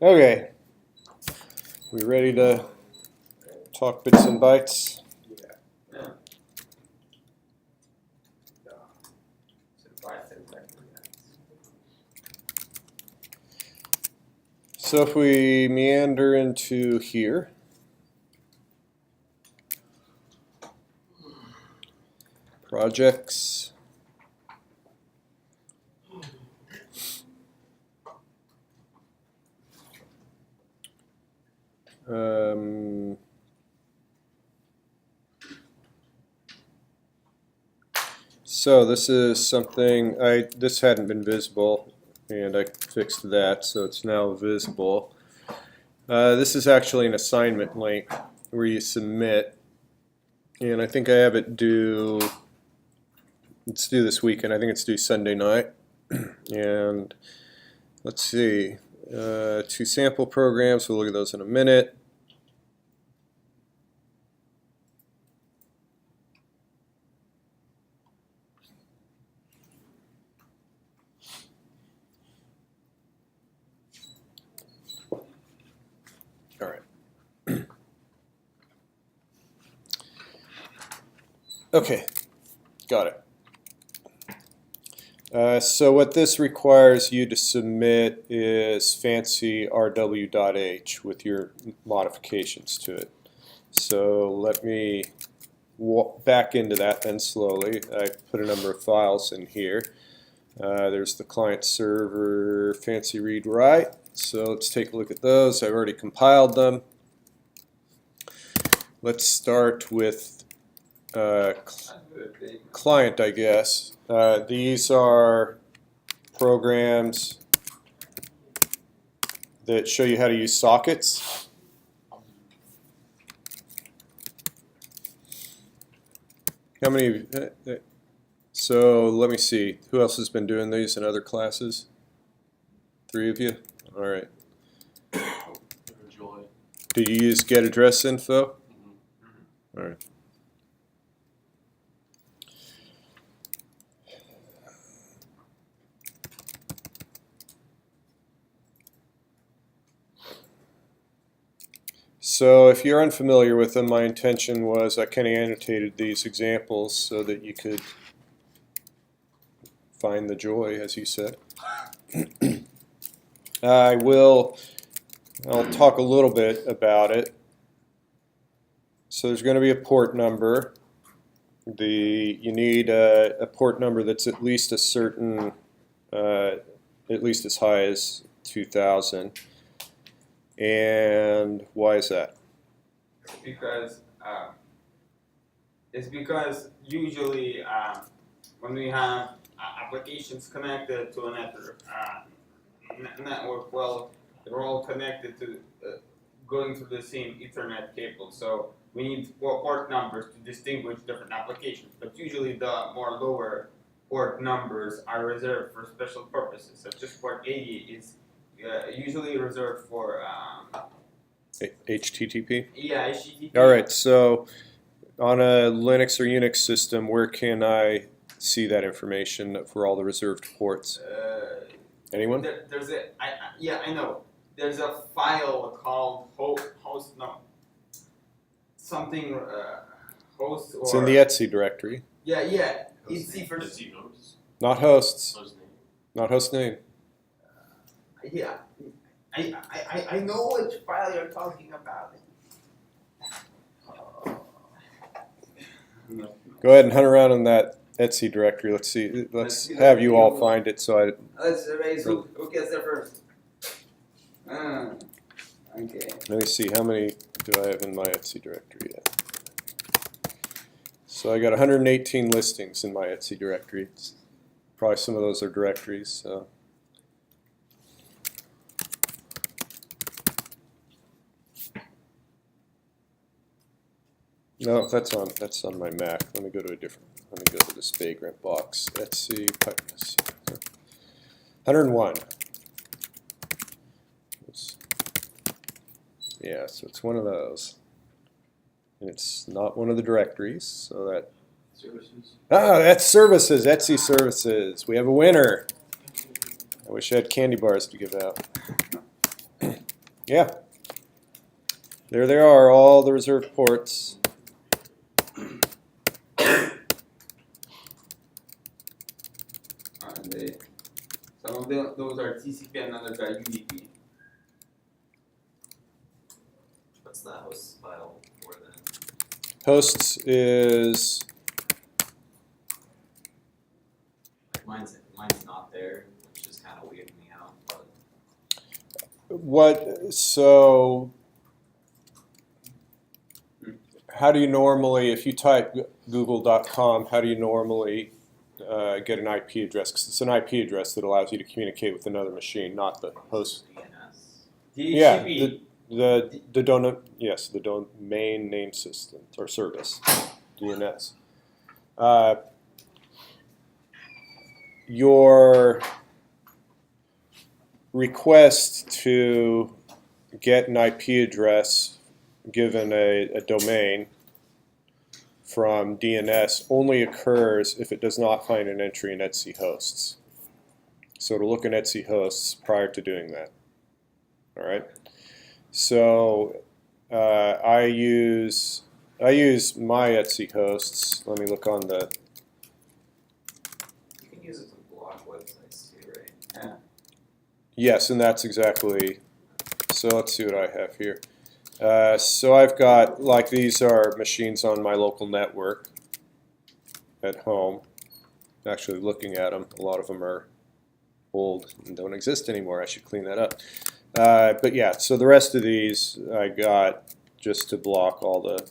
Okay, we ready to talk bits and bytes? So if we meander into here, projects, so this is something, this hadn't been visible, and I fixed that, so it's now visible. This is actually an assignment link where you submit, and I think I have it due, it's due this weekend, I think it's due Sunday night. And let's see, 2 sample programs, we'll look at those in a minute. All right. Okay, got it. So what this requires you to submit is fancy rw.h with your modifications to it. So let me walk back into that then slowly. I put a number of files in here. There's the client server fancy read-write. So let's take a look at those. I've already compiled them. Let's start with client, I guess. These are programs that show you how to use sockets. How many? So let me see. Who else has been doing these in other classes? 3 of you? All right. Did you use get address info? All right. So if you're unfamiliar with them, my intention was I kind of annotated these examples so that you could find the joy, as you said. I'll talk a little bit about it. So there's going to be a port number. You need a port number that's at least a certain, at least as high as 2000. And why is that? It's because usually when we have applications connected to a network, well, they're all connected to going through the same Ethernet cable. So we need port numbers to distinguish different applications. But usually the more lower port numbers are reserved for special purposes, such as port 80 is usually reserved for HTTP? Yeah, HTTP. All right, so on a Linux or Unix system, where can I see that information for all the reserved ports? Anyone? There's I know. There's a file called host or it's in the etc directory. Yeah. etc for not hosts. Not host name. Yeah. I know which file you're talking about. Go ahead and hunt around in that etc directory. Let's see. Let's have you all find it. So let's raise who gets there first. Okay. Let me see. How many do I have in my etc directory yet? So I got 118 listings in my etc directory. Probably some of those are directories. So. No, that's on my Mac. Let me go to a different. Let me go to this Vagrant box. Etc. 101. Yeah, so it's one of those, and it's not one of the directories. So that services. That's services. Etsy services. We have a winner. I wish I had candy bars to give out. Yeah. There they are, all the reserved ports. And some of those are TCP and others are UDP. What's the host file for then? Hosts is, Mine's not there, which is kind of weirding me out. But so how do you normally, if you type google.com, how do you normally get an IP address? Because it's an IP address that allows you to communicate with another machine, not the host. DNS. Yeah, the domain name system or service, DNS. Your request to get an IP address given a domain from DNS only occurs if it does not find an entry in etc hosts. So to look in etc hosts prior to doing that. All right. So I use my etc hosts. Let me look on the. You can use it to block websites too, right? Yeah. Yes, and that's exactly. So let's see what I have here. So I've got, like, these are machines on my local network at home. Actually, looking at them, a lot of them are old and don't exist anymore. I should clean that up. But yeah, so the rest of these I got just to block all the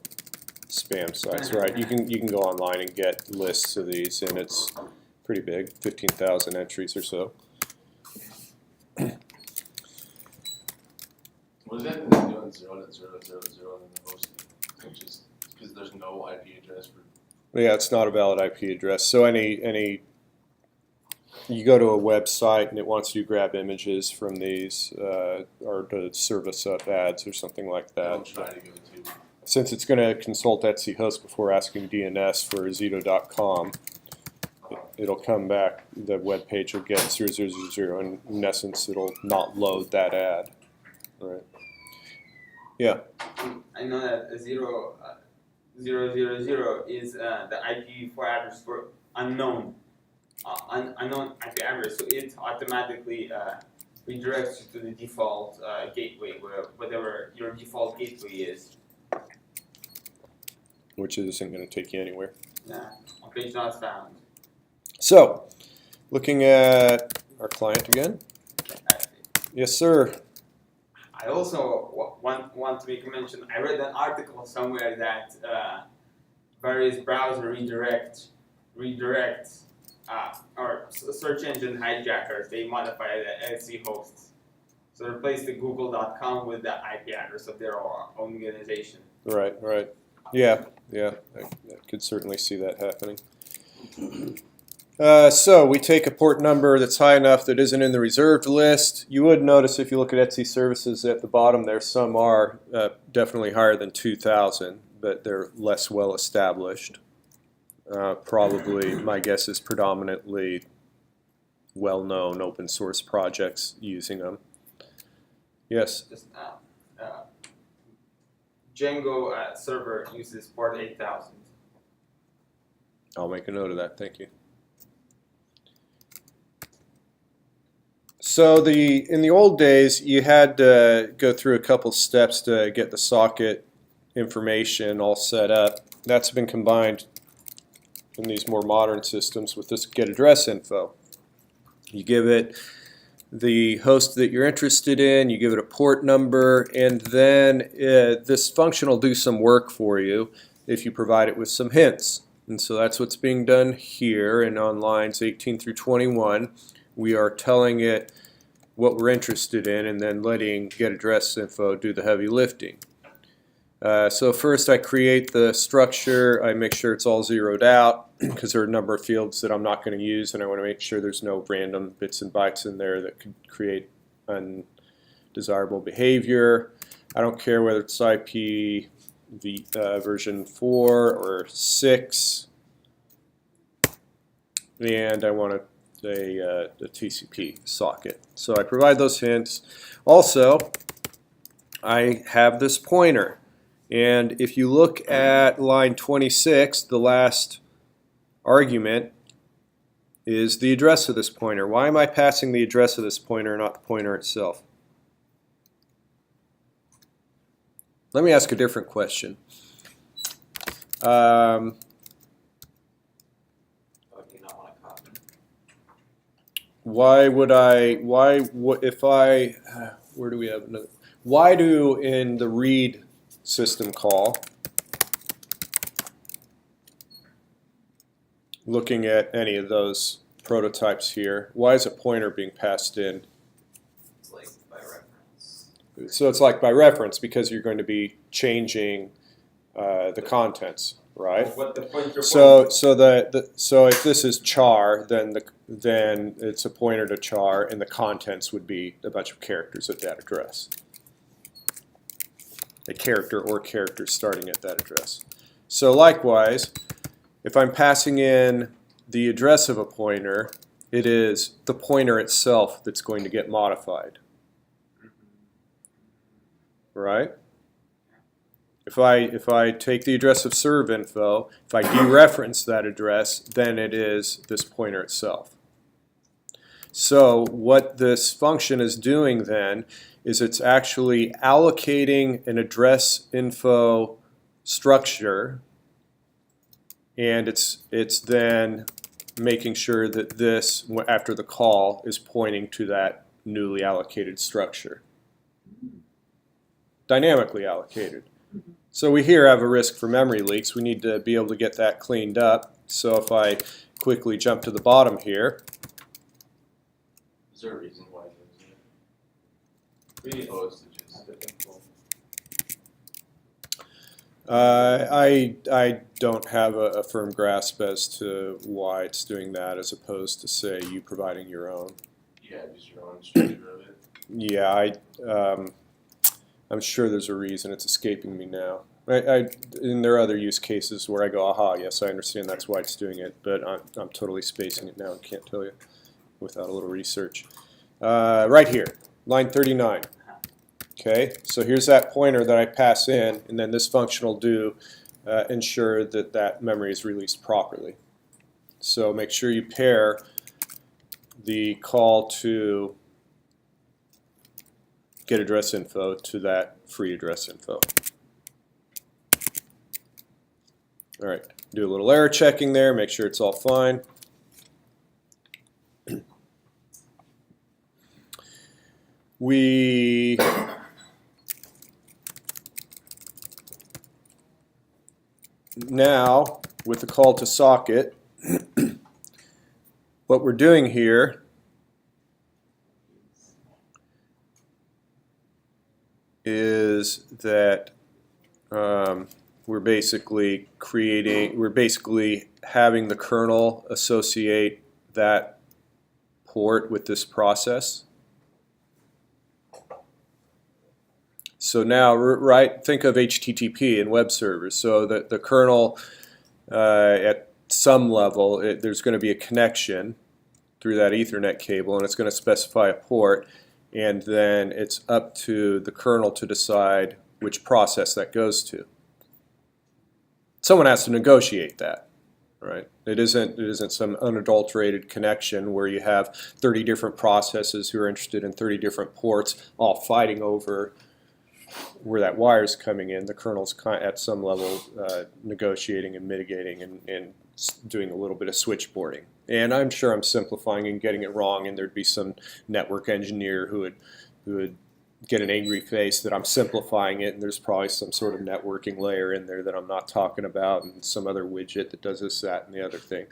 spam sites, right? You can go online and get lists of these, and it's pretty big, 15,000 entries or so. What does that have to do on 0.0.0.0 in the hosting? Just because there's no IP address for. Yeah, it's not a valid IP address. So any you go to a website and it wants you to grab images from these or to service up ads or something like that. Don't try to go to. Since it's going to consult etc host before asking DNS for Zito.com, it'll come back, the web page will get 0.0.0.0, and in essence it'll not load that ad. Right. Yeah. I know that 0.0.0.0 is the IPv4 address for unknown IP address, so it automatically redirects you to the default gateway, whatever your default gateway is. Which isn't going to take you anywhere. Yeah, on page not found. So, looking at our client again. Yes, sir. I also want to make a mention. I read an article somewhere that various browser redirects or search engine hijackers, they modify the etc hosts. So replace the google.com with the IP address of their own organization. Right, right. Yeah, I could certainly see that happening. So we take a port number that's high enough that isn't in the reserved list. You would notice if you look at etc services at the bottom there, some are definitely higher than 2,000, but they're less well established. Probably, my guess is predominantly well-known open source projects using them. Yes? Just Django server uses port 8000. I'll make a note of that, thank you. So in the old days, you had to go through a couple steps to get the socket information all set up. That's been combined in these more modern systems with this get address info. You give it the host that you're interested in, you give it a port number, and then this function will do some work for you if you provide it with some hints. And so that's what's being done here, and on lines 18 through 21. We are telling it what we're interested in and then letting get address info do the heavy lifting. So first I create the structure, I make sure it's all zeroed out because there are a number of fields that I'm not going to use, and I want to make sure there's no random bits and bytes in there that could create undesirable behavior. I don't care whether it's IP version 4 or 6, and I want the TCP socket. So I provide those hints. Also, I have this pointer. And if you look at line 26, the last argument is the address of this pointer. Why am I passing the address of this pointer, not the pointer itself? Let me ask a different question. Oh, do you not want to copy? Why would I, if I, where do we have another? Why do in the read system call, looking at any of those prototypes here, why is a pointer being passed in? It's like by reference. So it's like by reference because you're going to be changing the contents, right? What the pointer So if this is char, then it's a pointer to char, and the contents would be a bunch of characters at that address. A character or characters starting at that address. So likewise, if I'm passing in the address of a pointer, it is the pointer itself that's going to get modified, right? If I take the address of serve info, if I dereference that address, then it is this pointer itself. So what this function is doing then is it's actually allocating an address info structure, and it's then making sure that this, after the call, is pointing to that newly allocated structure. Dynamically allocated. So we here have a risk for memory leaks. We need to be able to get that cleaned up. So if I quickly jump to the bottom here. Is there a reason why it's opposed to just I don't have a firm grasp as to why it's doing that as opposed to, say, you providing your own. Yeah, just your own structure of it. Yeah, I'm sure there's a reason. It's escaping me now. And there are other use cases where I go, aha, yes, I understand that's why it's doing it, but I'm totally spacing it now and can't tell you without a little research. Right here, line 39. Okay, so here's that pointer that I pass in, and then this function will do ensure that that memory is released properly. So make sure you pair the call to get address info to that free address info. All right, do a little error checking there, make sure it's all fine. We now, with the call to socket, what we're doing here is that we're basically having the kernel associate that port with this process. So now, right, think of HTTP and web servers. So that the kernel, at some level, there's going to be a connection through that Ethernet cable, and it's going to specify a port, and then it's up to the kernel to decide which process that goes to. Someone has to negotiate that, right? It isn't some unadulterated connection where you have 30 different processes who are interested in 30 different ports all fighting over where that wire is coming in. The kernel's at some level negotiating and mitigating and doing a little bit of switchboarding. And I'm sure I'm simplifying and getting it wrong, and there'd be some network engineer who would get an angry face that I'm simplifying it, and there's probably some sort of networking layer in there that I'm not talking about, and some other widget that does this, that, and the other thing.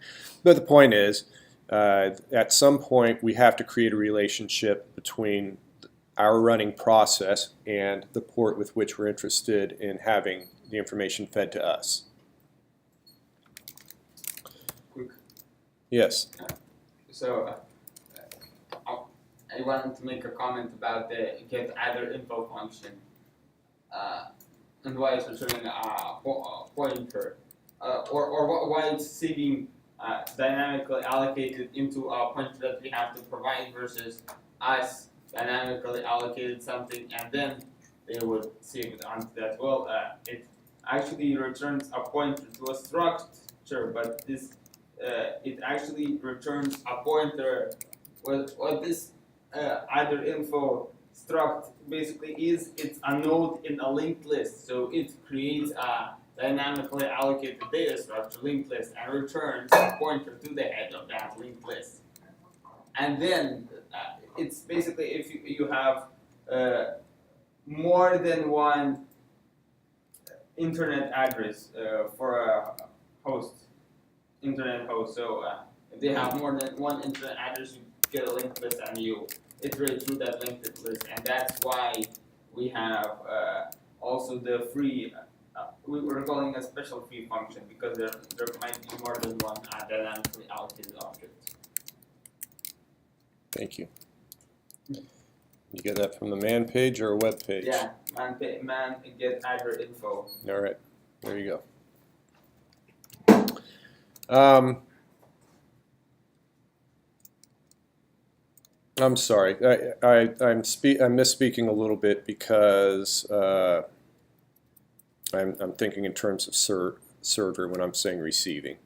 But the point is, at some point we have to create a relationship between our running process and the port with which we're interested in having the information fed to us. Quick. Yes. So I wanted to make a comment about the get either info function and why it's returning a pointer or why it's saving dynamically allocated into a pointer that we have to provide versus us dynamically allocated something and then they would save it onto that. Well, it actually returns a pointer to a structure, but this it actually returns a pointer. What this either info struct basically is, it's a node in a linked list. So it creates a dynamically allocated data structure linked list and returns a pointer to the head of that linked list. And then it's basically if you have more than one internet address for a host, internet host. So if they have more than one internet address, you get a linked list and you iterate through that linked list. And that's why we have also the free, we were calling a special free function, because there might be more than one dynamically allocated object. Thank you. You get that from the man page or a web page? Yeah, man get address info. All right, there you go. I'm sorry. I'm misspeaking a little bit because I'm thinking in terms of server when I'm saying receiving.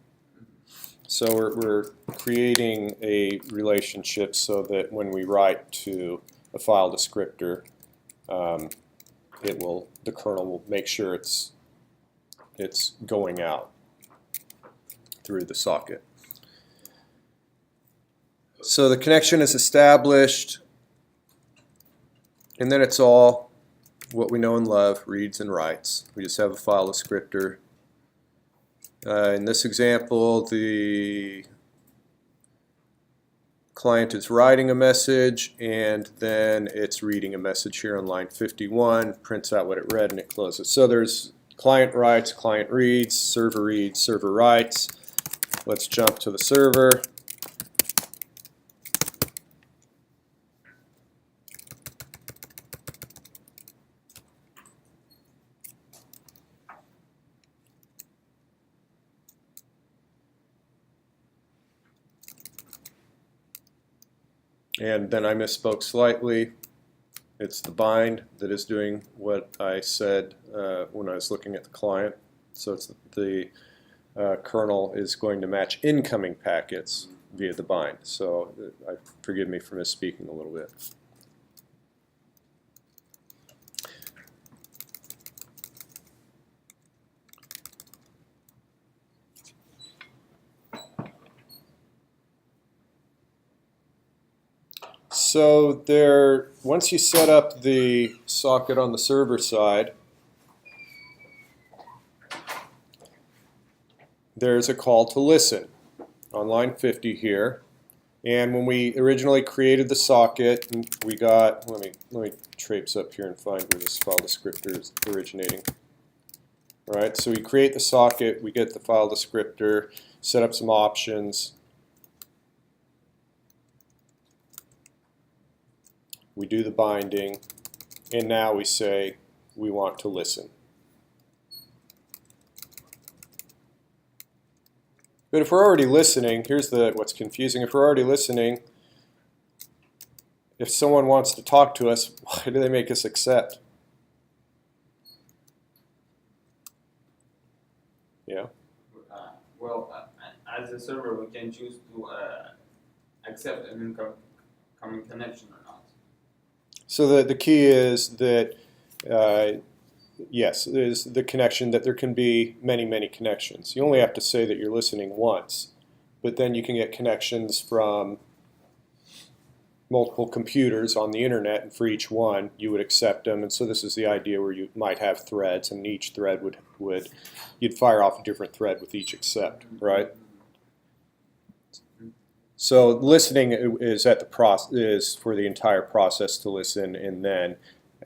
So we're creating a relationship so that when we write to a file descriptor, the kernel will make sure it's going out through the socket. So the connection is established, and then it's all what we know and love, reads and writes. We just have a file descriptor. In this example, the client is writing a message, and then it's reading a message here on line 51, prints out what it read, and it closes. So there's client writes, client reads, server writes. Let's jump to the server. And then I misspoke slightly. It's the bind that is doing what I said when I was looking at the client. So it's the kernel is going to match incoming packets via the bind. So forgive me for misspeaking a little bit. So once you set up the socket on the server side, there's a call to listen on line 50 here. And when we originally created the socket, we got, let me traipse up here and find where this file descriptor is originating. All right, so we create the socket, we get the file descriptor, set up some options. We do the binding, and now we say we want to listen. But if we're already listening, here's what's confusing. If we're already listening, if someone wants to talk to us, why do they make us accept? Yeah? Well, as a server, we can choose to accept an incoming connection or not. So the key is that, yes, is the connection that there can be many, many connections. You only have to say that you're listening once, but then you can get connections from multiple computers on the internet, and for each one you would accept them. And so this is the idea where you might have threads, and each thread you'd fire off a different thread with each accept, right? So listening is is for the entire process to listen, and then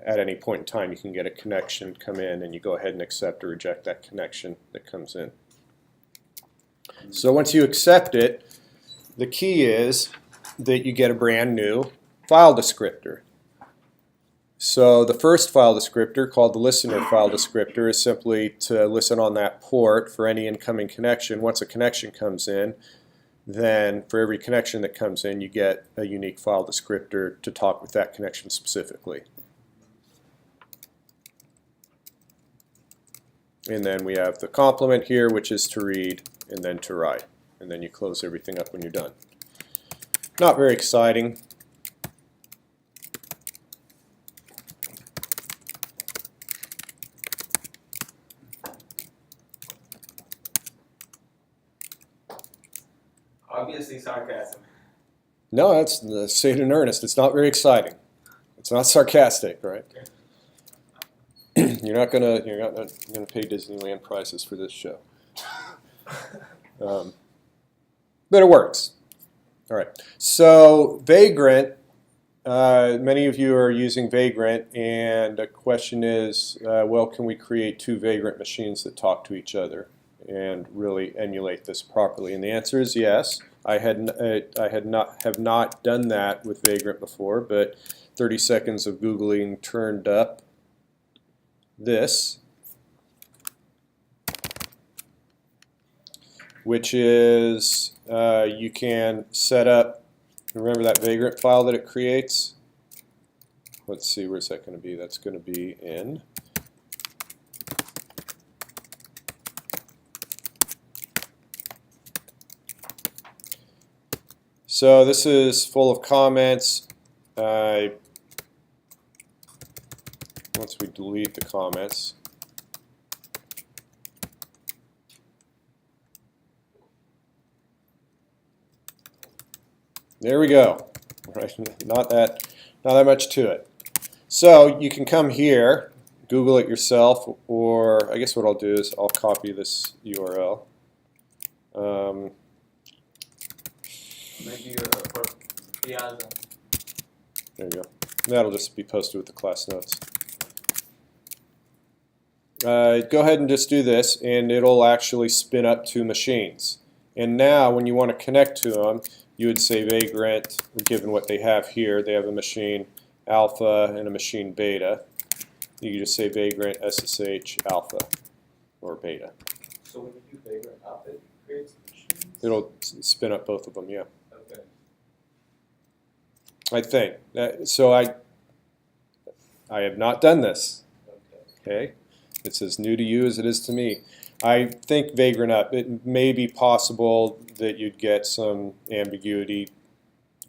at any point in time you can get a connection come in, and you go ahead and accept or reject that connection that comes in. So once you accept it, the key is that you get a brand new file descriptor. So the first file descriptor, called the listener file descriptor, is simply to listen on that port for any incoming connection. Once a connection comes in, then for every connection that comes in, you get a unique file descriptor to talk with that connection specifically. And then we have the complement here, which is to read and then to write. And then you close everything up when you're done. Not very exciting. Obviously sarcasm. No, that's say it in earnest. It's not very exciting. It's not sarcastic, right? You're not gonna pay Disneyland prices for this show. But it works. All right. So Vagrant. Many of you are using Vagrant, and the question is, well, can we create two Vagrant machines that talk to each other and really emulate this properly? And the answer is yes. I have not done that with Vagrant before, but 30 seconds of Googling turned up this, which is you can set up, remember that Vagrant file that it creates? Let's see, where's that going to be? That's going to be in so this is full of comments. Once we delete the comments, there we go. Right, not that much to it. So you can come here, Google it yourself, or I guess what I'll do is I'll copy this URL. Maybe for Piazza. There you go. That'll just be posted with the class notes. Go ahead and just do this, and it'll actually spin up two machines. And now, when you want to connect to them, you would say Vagrant, given what they have here. They have a machine alpha and a machine beta. You can just say Vagrant SSH alpha or beta. So when you do Vagrant up, it creates machines? It'll spin up both of them, yeah. Okay. I think. So I have not done this. Okay. It's as new to you as it is to me. I think Vagrant up, it may be possible that you'd get some ambiguity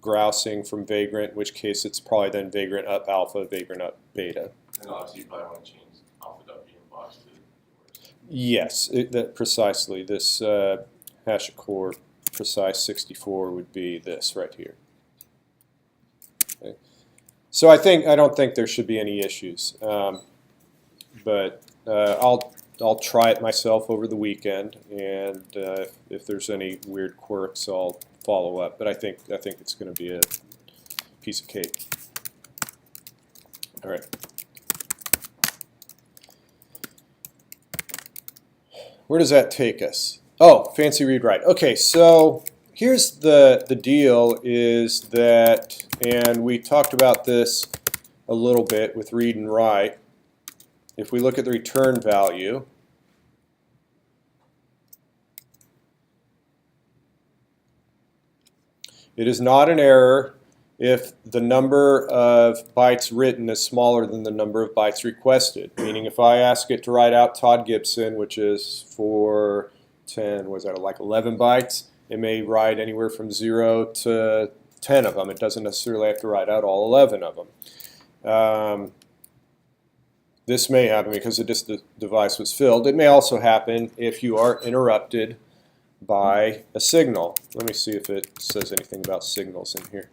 grousing from Vagrant, in which case it's probably then Vagrant up alpha, Vagrant up beta. And obviously you probably want to change alpha.b inbox to yours. Yes, that precisely. This HashiCorp precise 64 would be this right here. Okay. So I don't think there should be any issues, but I'll try it myself over the weekend, and if there's any weird quirks, I'll follow up. But I think it's going to be a piece of cake. All right. Where does that take us? Oh, fancy read-write. Okay, so here's the deal is that, and we talked about this a little bit with read and write. If we look at the return value, it is not an error if the number of bytes written is smaller than the number of bytes requested. Meaning if I ask it to write out Todd Gibson, which is for 10, was that like 11 bytes, it may write anywhere from 0 to 10 of them. It doesn't necessarily have to write out all 11 of them. This may happen because the device was filled. It may also happen if you are interrupted by a signal. Let me see if it says anything about signals in here.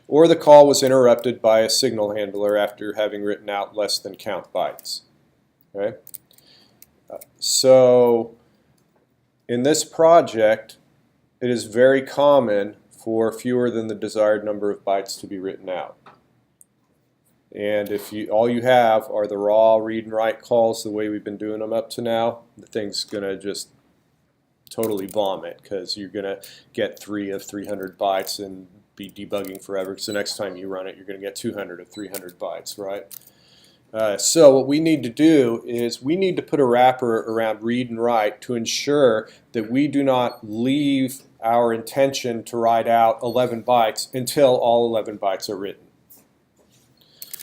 Or the call was interrupted by a signal handler after having written out less than count bytes. Okay? So in this project, it is very common for fewer than the desired number of bytes to be written out. And if all you have are the raw read and write calls the way we've been doing them up to now, the thing's going to just totally vomit because you're going to get 3 of 300 bytes and be debugging forever because the next time you run it, you're going to get 200 of 300 bytes, right? So what we need to do is we need to put a wrapper around read and write to ensure that we do not leave our intention to write out 11 bytes until all 11 bytes are written.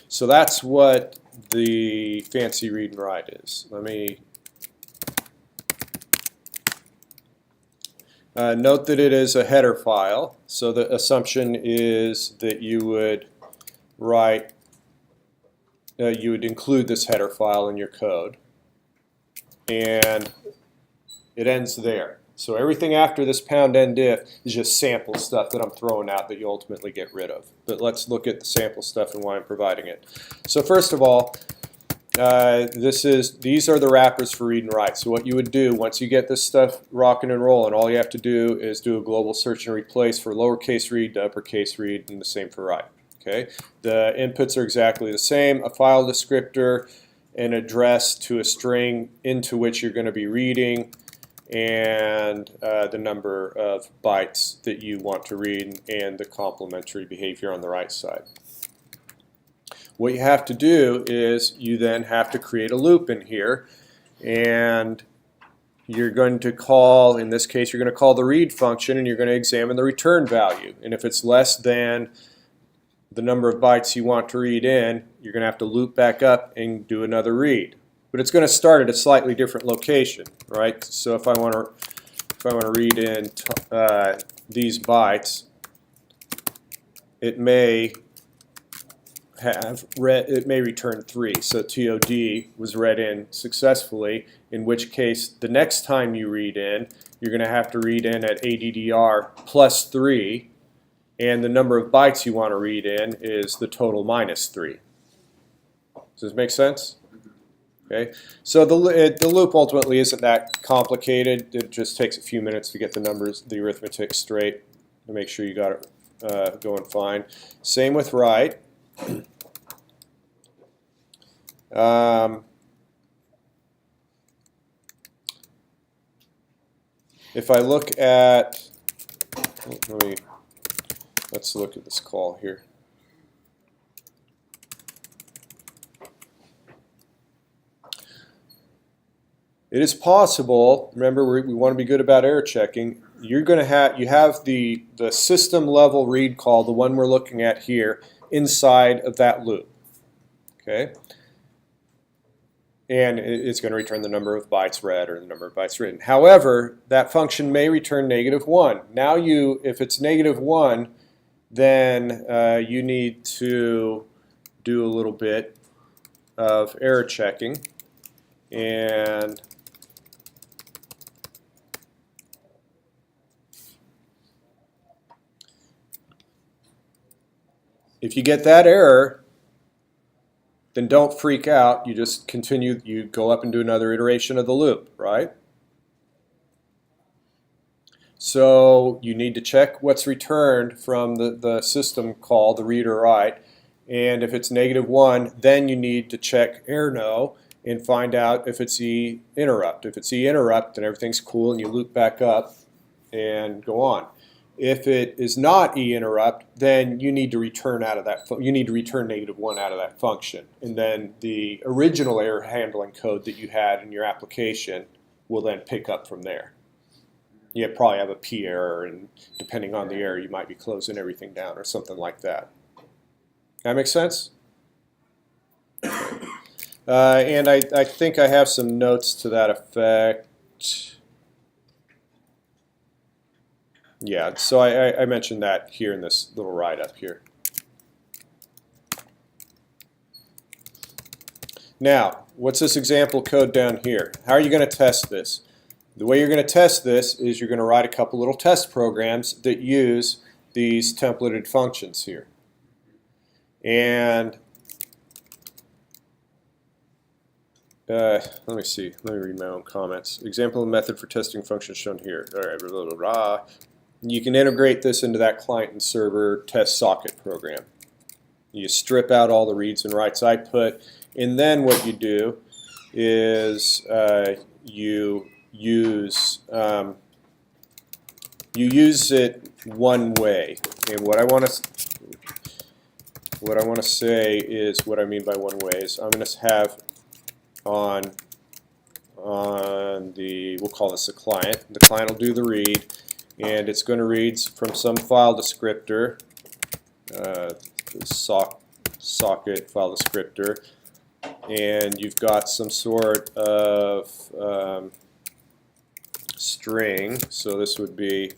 So that's what the fancy read and write is. Let me note that it is a header file. So the assumption is that you would write, you would include this header file in your code. And it ends there. So everything after this pound-end if is just sample stuff that I'm throwing out that you ultimately get rid of. But let's look at the sample stuff and why I'm providing it. So first of all, these are the wrappers for read and write. So what you would do once you get this stuff rocking and rolling, all you have to do is do a global search and replace for lowercase read to uppercase read, and the same for write. Okay, the inputs are exactly the same: a file descriptor, an address to a string into which you're going to be reading, and the number of bytes that you want to read, and the complementary behavior on the right side. What you have to do is you then have to create a loop in here, and you're going to call, in this case, you're going to call the read function, and you're going to examine the return value. And if it's less than the number of bytes you want to read in, you're going to have to loop back up and do another read. But it's going to start at a slightly different location, right? So if I want to read in these bytes, it may return 3. So TOD was read in successfully, in which case the next time you read in, you're going to have to read in at ADDR plus 3, and the number of bytes you want to read in is the total minus 3. Does this make sense? Okay, so the loop ultimately isn't that complicated. It just takes a few minutes to get the numbers, the arithmetic straight, to make sure you got it going fine. Same with write. If I look at, let's look at this call here. It is possible, remember we want to be good about error checking, you have the system level read call, the one we're looking at here, inside of that loop. Okay? And it's going to return the number of bytes read or the number of bytes written. However, that function may return -1. Now if it's -1, then you need to do a little bit of error checking. And if you get that error, then don't freak out. You just continue, you go up and do another iteration of the loop, right? So you need to check what's returned from the system call, the read or write. And if it's -1, then you need to check error no and find out if it's E interrupt. If it's E interrupt, then everything's cool and you loop back up and go on. If it is not E interrupt, then you need to return out of that. You need to return -1 out of that function, and then the original error handling code that you had in your application will then pick up from there. You probably have a P error, and depending on the error, you might be closing everything down or something like that. That makes sense? And I think I have some notes to that effect. Yeah, so I mentioned that here in this little write-up here. Now, what's this example code down here? How are you going to test this? The way you're going to test this is you're going to write a couple little test programs that use these templated functions here. And let me see. Let me read my own comments. Example of method for testing function shown here. All right, blah, blah, blah. You can integrate this into that client and server test socket program. You strip out all the reads and writes I put, and then what you do is you use it one way. And what I want to say is what I mean by one way is I'm going to have on the, we'll call this the client. The client will do the read. and it's going to read from some file descriptor, socket file descriptor, and you've got some sort of string. So this would be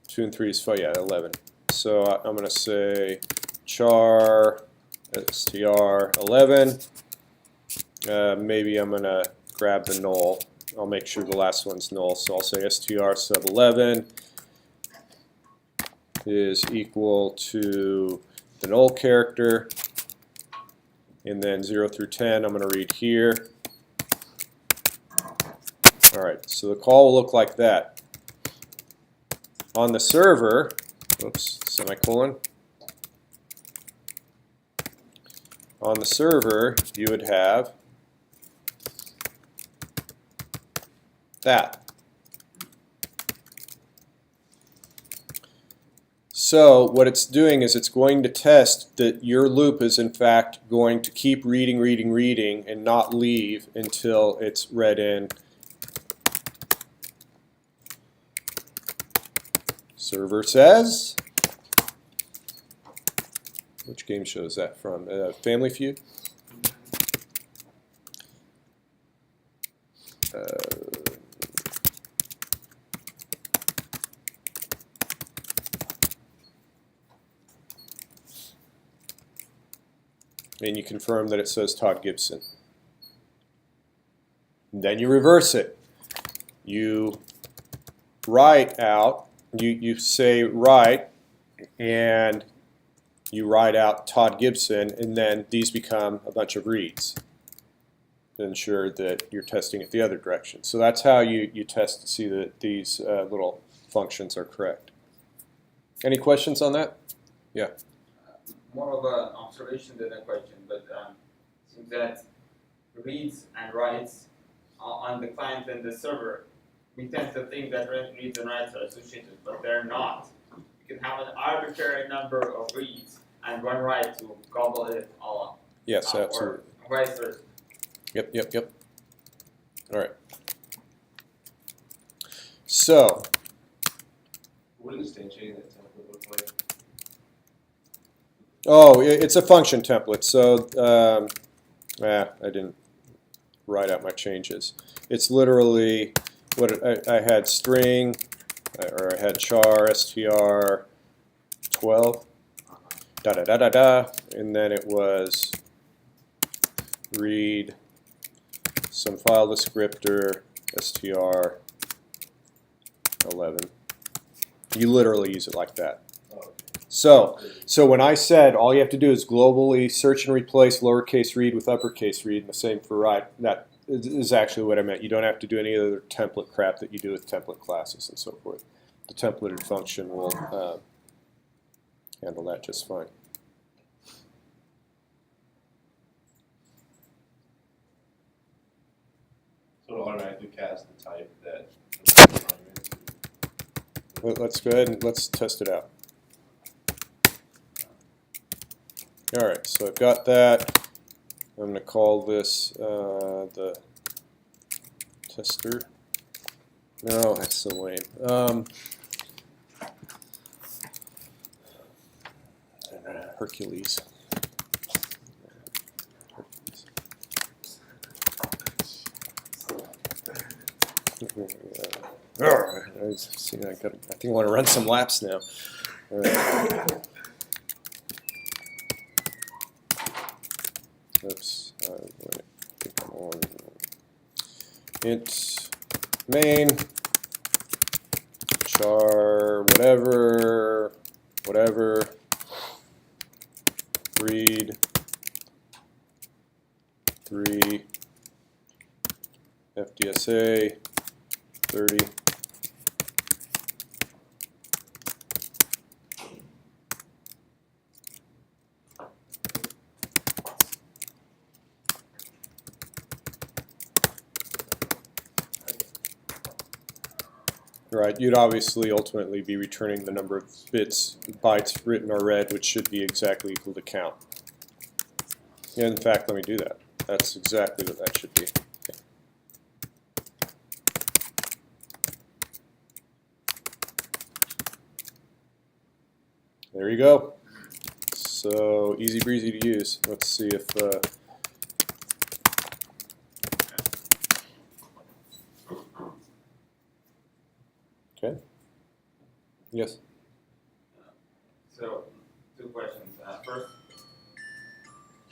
2 and 3 is 5, yeah, 11. So I'm going to say char str11. Maybe I'm going to grab the null. I'll make sure the last one's null. So I'll say str sub 11 is equal to the null character. And then 0 through 10, I'm going to read here. All right, so the call will look like that. On the server, oops, semicolon. On the server, you would have that. So what it's doing is it's going to test that your loop is in fact going to keep reading, reading, reading, and not leave until it's read in. Server says, which game show is that from? Family Feud? And you confirm that it says Todd Gibson. Then you reverse it. You write out, you say write, and you write out Todd Gibson, and then these become a bunch of reads to ensure that you're testing it the other direction. So that's how you test to see that these little functions are correct. Any questions on that? Yeah. More of an observation than a question, but it seems that reads and writes on the client and the server, we tend to think that reads and writes are associated, but they're not. You can have an arbitrary number of reads and one write to gobble it all up. Yes, absolutely. Or vice versa. Yep. All right. So, What does instantiating that template look like? oh, it's a function template. So, I didn't write out my changes. It's literally what I had string, or I had char str 12, and then it was read some file descriptor str 11. You literally use it like that. So when I said all you have to do is globally search and replace lowercase read with uppercase read, and the same for write, that is actually what I meant. You don't have to do any other template crap that you do with template classes and so forth. The templated function will handle that just fine. So it'll automatically cast the type that. Let's go ahead and let's test it out. All right, so I've got that. I'm going to call this the tester. No, that's so lame. Hercules. I think I want to run some laps now. All right. Oops, I'm on int main char whatever read 3 FDSA 30. Right, you'd obviously ultimately be returning the number of bytes written or read, which should be exactly equal to count. And in fact, let me do that. That's exactly what that should be. There you go. So easy breezy to use. Let's see if okay. Yes. So, two questions. First,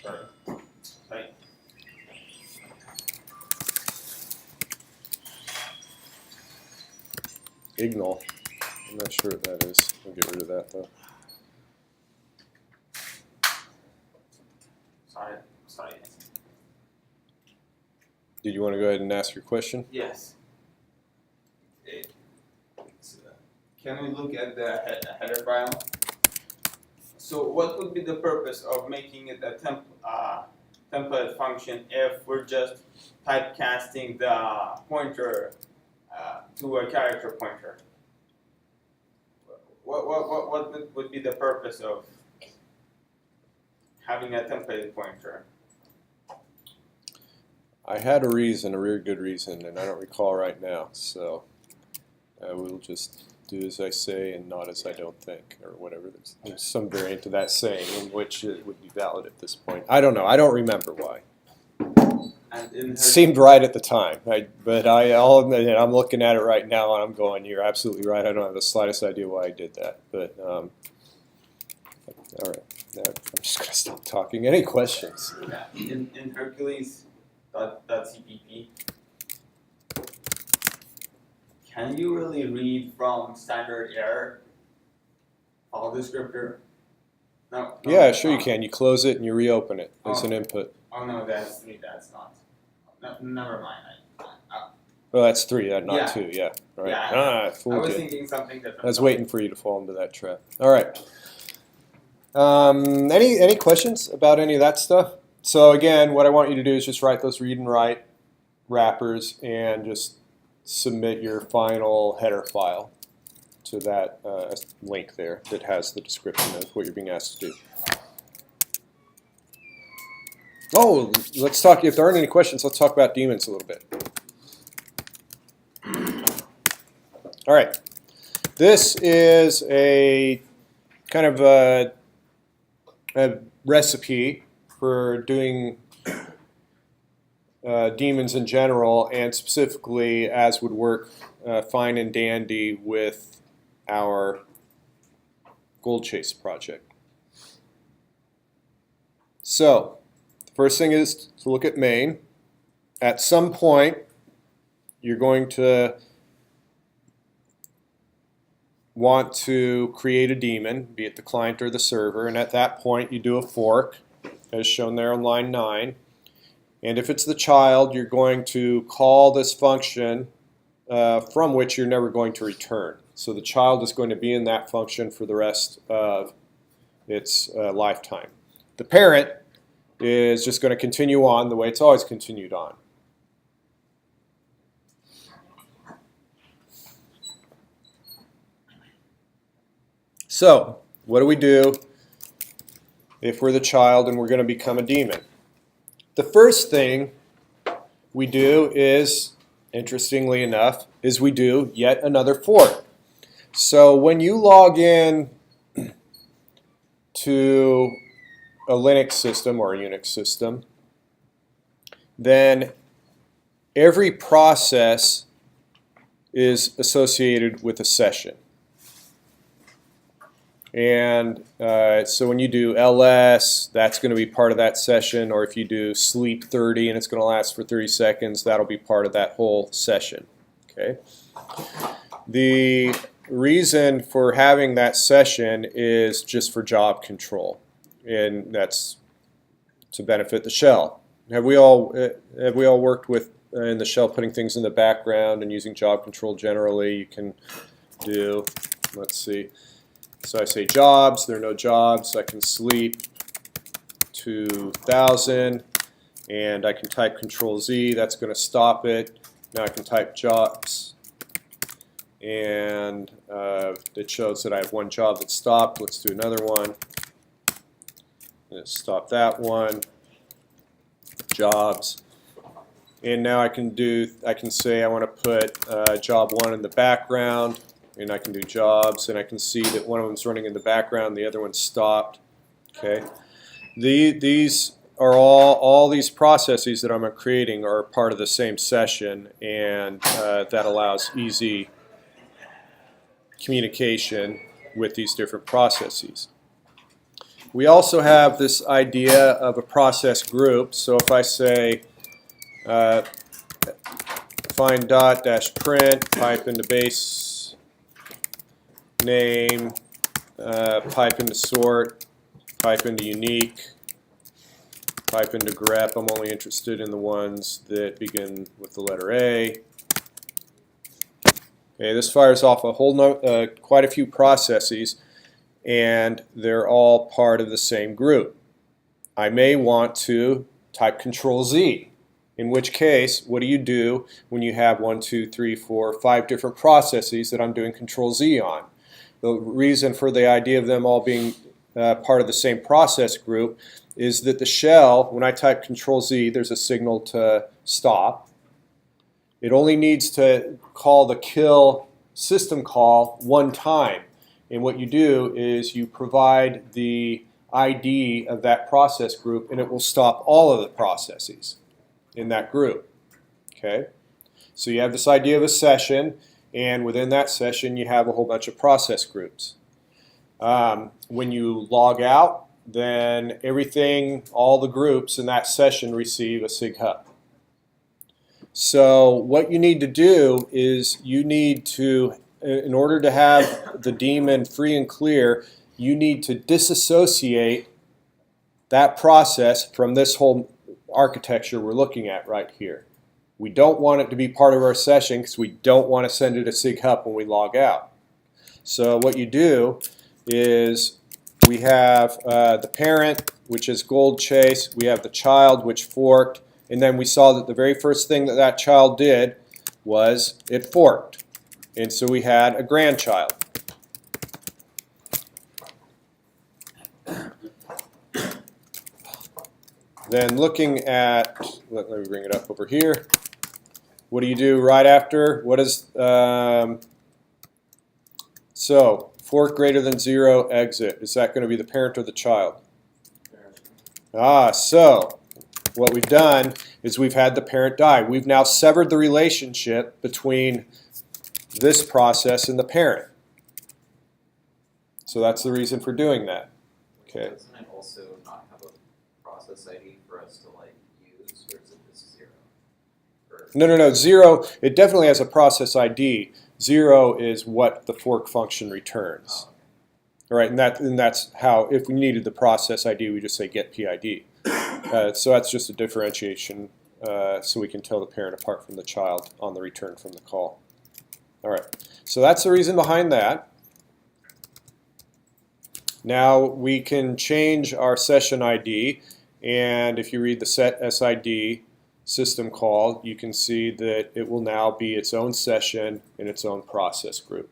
sorry. Ignore. I'm not sure what that is. I'll get rid of that though. Sorry. Did you want to go ahead and ask your question? Yes. Can we look at the header file? So what would be the purpose of making it a template function if we're just typecasting the pointer to a character pointer? What would be the purpose of having a template pointer? I had a reason, a really good reason, and I don't recall right now. So I will just do as I say and not as I don't think, or whatever. There's some variant of that saying in which it would be valid at this point. I don't know. I don't remember why. And in It seemed right at the time, I'll admit it, I'm looking at it right now and I'm going, you're absolutely right. I don't have the slightest idea why I did that. But all right, now I'm just going to stop talking. Any questions? in Hercules.cpp, can you really read from standard error file descriptor? No. Yeah, sure you can. You close it and you reopen it as an input. Oh no, that's not. No, never mind. Well, that's 3, not Yeah. 2. Yeah, right. Yeah, I Fooled was you. thinking something different. I was waiting for you to fall into that trap. All right. Any questions about any of that stuff? So again, what I want you to do is just write those read and write wrappers and just submit your final header file to that link there that has the description of what you're being asked to do. Oh, let's talk. If there aren't any questions, let's talk about daemons a little bit. All right. This is a kind of a recipe for doing daemons in general, and specifically as would work fine and dandy with our gold chase project. So, the first thing is to look at main. At some point, you're going to want to create a daemon, be it the client or the server, and at that point you do a fork, as shown there on line 9. And if it's the child, you're going to call this function from which you're never going to return. So the child is going to be in that function for the rest of its lifetime. The parent is just going to continue on the way it's always continued on. So, what do we do if we're the child and we're going to become a daemon? The first thing we do is, interestingly enough, is we do yet another fork. So when you log in to a Linux system or a Unix system, then every process is associated with a session. And so when you do ls, that's going to be part of that session, or if you do sleep 30 and it's going to last for 30 seconds, that'll be part of that whole session. Okay. The reason for having that session is just for job control, and that's to benefit the shell. Have we all worked with in the shell putting things in the background and using job control generally? You can do, let's see. So I say jobs, there are no jobs, I can sleep 2000, and I can type Control Z, that's going to stop it. Now I can type jobs, and it shows that I have one job that stopped. Let's do another one. Let's stop that one. Jobs. And now I can say I want to put job 1 in the background. and I can do jobs, and I can see that one of them's running in the background, the other one's stopped. Okay, these are all these processes that I'm creating are part of the same session, and that allows easy communication with these different processes. We also have this idea of a process group. So if I say find dot dash print, pipe into base name, pipe into sort, pipe into unique, pipe into grep. I'm only interested in the ones that begin with the letter A. Okay, this fires off a whole quite a few processes, and they're all part of the same group. I may want to type Control Z, in which case, what do you do when you have 1, 2, 3, 4, 5 different processes that I'm doing Control Z on? The reason for the idea of them all being part of the same process group is that the shell, when I type Control Z, there's a signal to stop. It only needs to call the kill system call one time. And what you do is you provide the ID of that process group, and it will stop all of the processes in that group. Okay? So you have this idea of a session, and within that session you have a whole bunch of process groups. When you log out, then everything, all the groups in that session receive a sig hub. So what you need to do is you need to, in order to have the daemon free and clear, you need to disassociate that process from this whole architecture we're looking at right here. We don't want it to be part of our session because we don't want to send it a sig hub when we log out. So what you do is we have the parent, which is gold chase. We have the child, which forked. And then we saw that the very first thing that that child did was it forked. And so we had a grandchild. Then looking at, let me bring it up over here. What do you do right after? What is, so fork greater than 0, exit. Is that going to be the parent or the child? So what we've done is we've had the parent die. We've now severed the relationship between this process and the parent. So that's the reason for doing that. Okay. Doesn't it also not have a process ID for us to like use, or is it just 0? Or No. 0, it definitely has a process ID. 0 is what the fork function returns. All right, and that's how, if we needed the process ID, we just say get PID. So that's just a differentiation so we can tell the parent apart from the child on the return from the call. All right, so that's the reason behind that. Now we can change our session ID, and if you read the set SID system call, you can see that it will now be its own session in its own process group.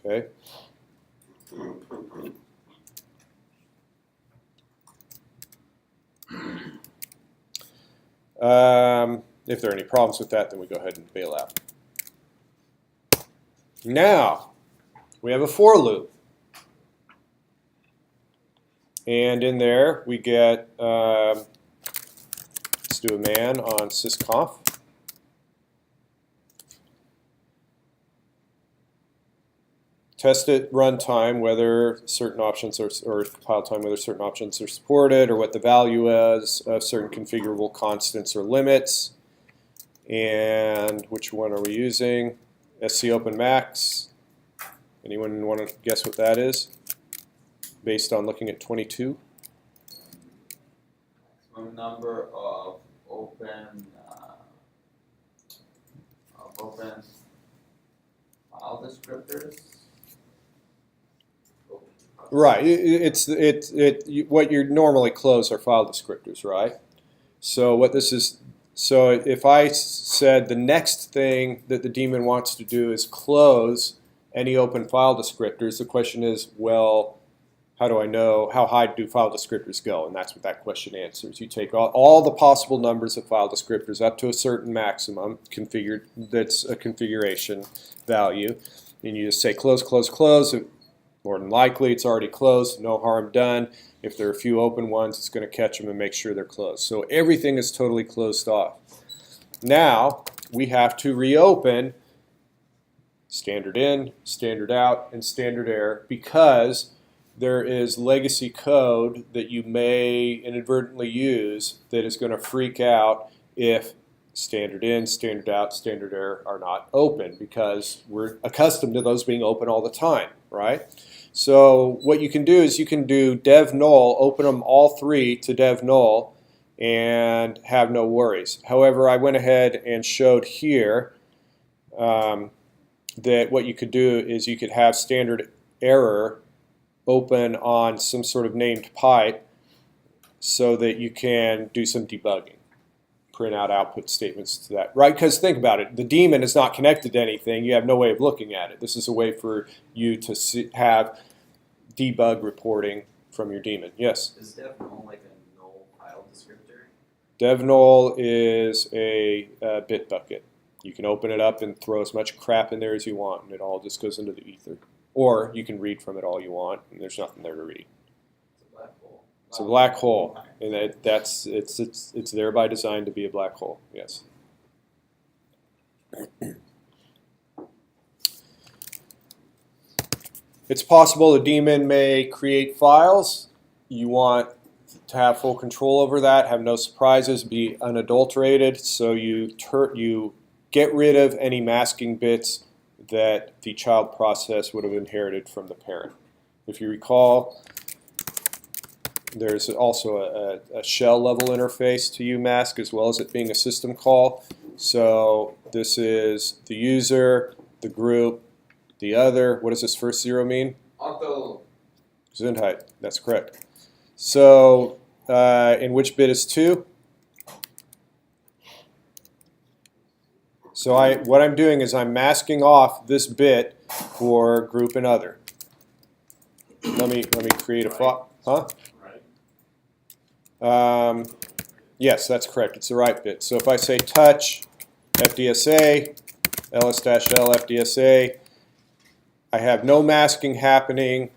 Okay. If there are any problems with that, then we go ahead and bail out. Now, we have a for loop. And in there, we get, let's do a man on sysconf. Test it runtime whether certain options are, or compile time whether certain options are supported, or what the value is of certain configurable constants or limits. And which one are we using? SC open max. Anyone want to guess what that is? Based on looking at 22. Maximum number of open file descriptors. Right. What you normally close are file descriptors, right? So what this is. So if I said the next thing that the daemon wants to do is close any open file descriptors, the question is, well, How do I know, how high do file descriptors go? And that's what that question answers. You take all the possible numbers of file descriptors up to a certain maximum configured, that's a configuration value, and you just say close, close, close. More than likely it's already closed, no harm done. If there are a few open ones, it's going to catch them and make sure they're closed. So everything is totally closed off. Now we have to reopen standard in, standard out, and standard error because there is legacy code that you may inadvertently use that is going to freak out if standard in, standard out, standard error are not open because we're accustomed to those being open all the time, right? So what you can do is you can do dev null, open them all three to dev null, and have no worries. However, I went ahead and showed here that what you could do is you could have standard error open on some sort of named pipe so that you can do some debugging, print out output statements to that, right? Because think about it, the daemon is not connected to anything. You have no way of looking at it. This is a way for you to have debug reporting from your daemon. Yes? Is dev null like a null file descriptor? Dev null is a bit bucket. You can open it up and throw as much crap in there as you want, and it all just goes into the ether. Or you can read from it all you want, and there's nothing there to read. It's a black hole. It's a black hole, and it's there by design to be a black hole. Yes. It's possible the daemon may create files. You want to have full control over that, have no surprises, be unadulterated. So you get rid of any masking bits that the child process would have inherited from the parent. If you recall, there's also a shell level interface to umask as well as it being a system call. So this is the user, the group, the other. What does this first zero mean? Auto. Gesundheit. That's correct. So in which bit is 2? So what I'm doing is I'm masking off this bit for group and other. Let me create a file. Huh? Yes, that's correct. It's the right bit. So if I say touch FDSA, ls-l FDSA, I have no masking happening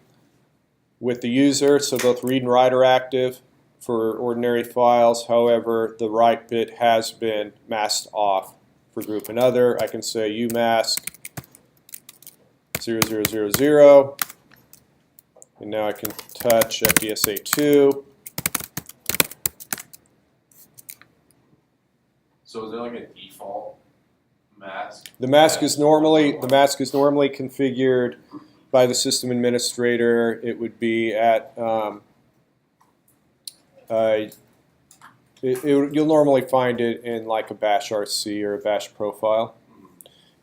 with the user, so both read and write are active for ordinary files. However, the right bit has been masked off for group and other. I can say umask 0000, and now I can touch FDSA2. So is there like a default mask? The mask is normally configured by the system administrator. It would be at you'll normally find it in like a bash RC or a bash profile,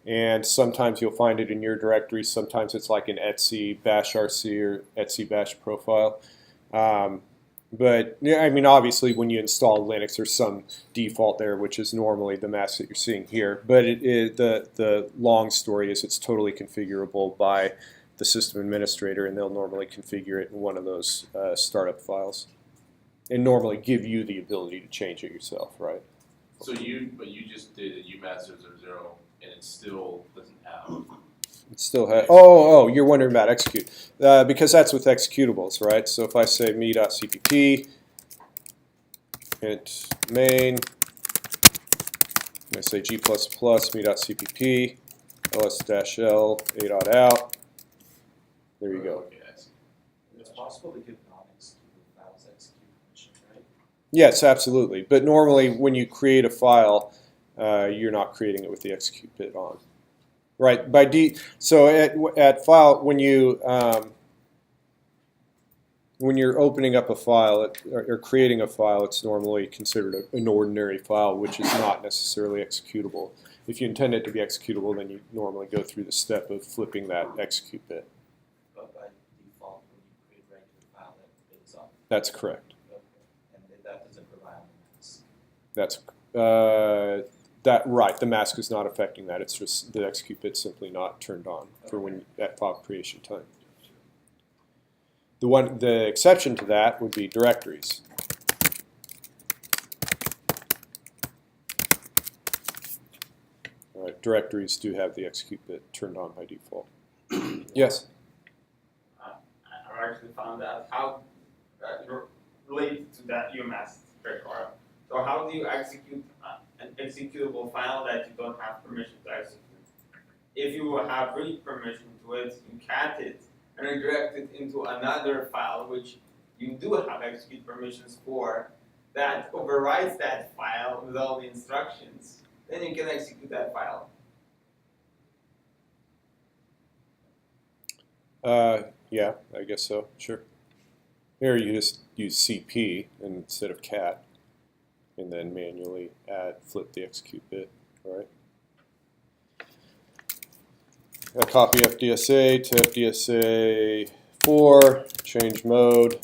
and sometimes you'll find it in your directory. Sometimes it's like an etc bash RC or etc bash profile. But yeah, I mean, obviously, when you install Linux, there's some default there, which is normally the mask that you're seeing here. But the long story is it's totally configurable by the system administrator, and they'll normally configure it in one of those startup files, and normally give you the ability to change it yourself, right? So you just did a umask 000, and it still doesn't have. It still has. Oh, you're wondering about execute, because that's with executables, right? So if I say me.cpp int main, and I say g++ me.cpp ls-l a.out, there you go. Okay, I see. It's possible to give non-executable files execute permission, right? Yes, absolutely. But normally, when you create a file, you're not creating it with the execute bit on. Right. So at file, when you're opening up a file or creating a file, it's normally considered an ordinary file, which is not necessarily executable. If you intend it to be executable, then you normally go through the step of flipping that execute bit. But by default, when you create a regular file, that bit is on. That's correct. Okay. And that doesn't rely on the mask. That's right. The mask is not affecting that. It's just the execute bit's simply not turned on for when at file creation time. The exception to that would be directories. Directories do have the execute bit turned on by default. Yes? I've actually found out how related to that UMass trick. So how do you execute an executable file that you don't have permission to execute? If you have read permission to it, you cat it and redirect it into another file which you do have execute permissions for, that overrides that file with all the instructions. Then you can execute that file. Yeah, I guess so, sure. Here you just use CP instead of cat, and then manually flip the execute bit, all right? I copy FDSA to FDSA 4, change mode,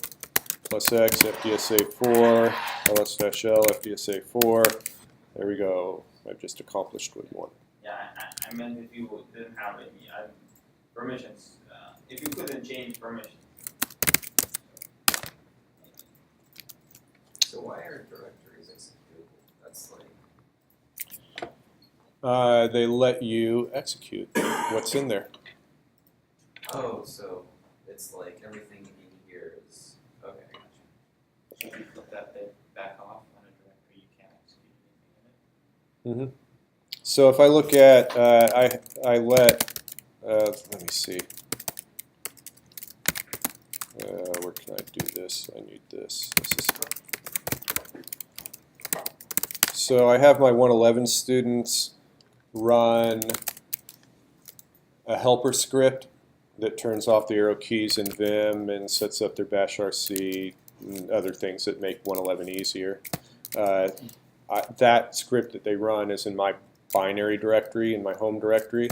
plus X, FDSA 4, ls-l, FDSA 4. There we go. I've just accomplished what you want. Yeah, I meant if you didn't have any permissions, if you couldn't change permissions. So why are directories executable? That's like. They let you execute what's in there. Oh, so it's like everything in here is okay. Gotcha. If you flip that bit back off on a directory, you can't execute anything in it. So if I look at, I let, let me see. Where can I do this? I need this. So I have my 111 students run a helper script that turns off the arrow keys in Vim and sets up their bash RC and other things that make 111 easier. That script that they run is in my binary directory, in my home directory.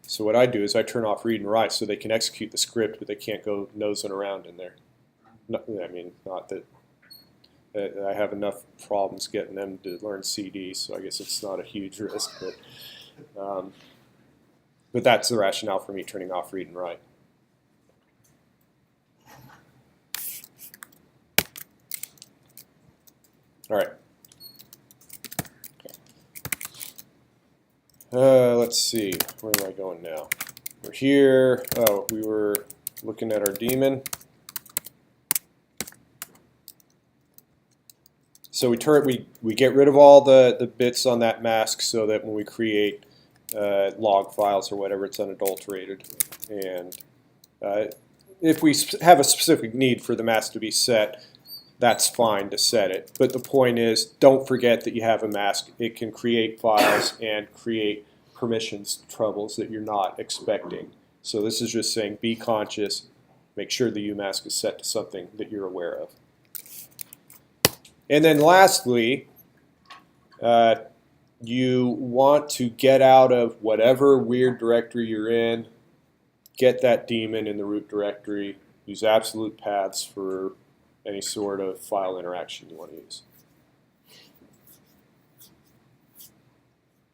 So what I do is I turn off read and write so they can execute the script, but they can't go nosing around in there. I mean, not that I have enough problems getting them to learn CD, so I guess it's not a huge risk. But that's the rationale for me turning off read and write. All right. Let's see, where am I going now? We're here. Oh, we were looking at our daemon. So we get rid of all the bits on that mask so that when we create log files or whatever, it's unadulterated. And if we have a specific need for the mask to be set, that's fine to set it. But the point is, don't forget that you have a mask. It can create files and create permissions troubles that you're not expecting. So this is just saying, be conscious, make sure the UMask is set to something that you're aware of. And then lastly, you want to get out of whatever weird directory you're in, get that daemon in the root directory, use absolute paths for any sort of file interaction you want to use.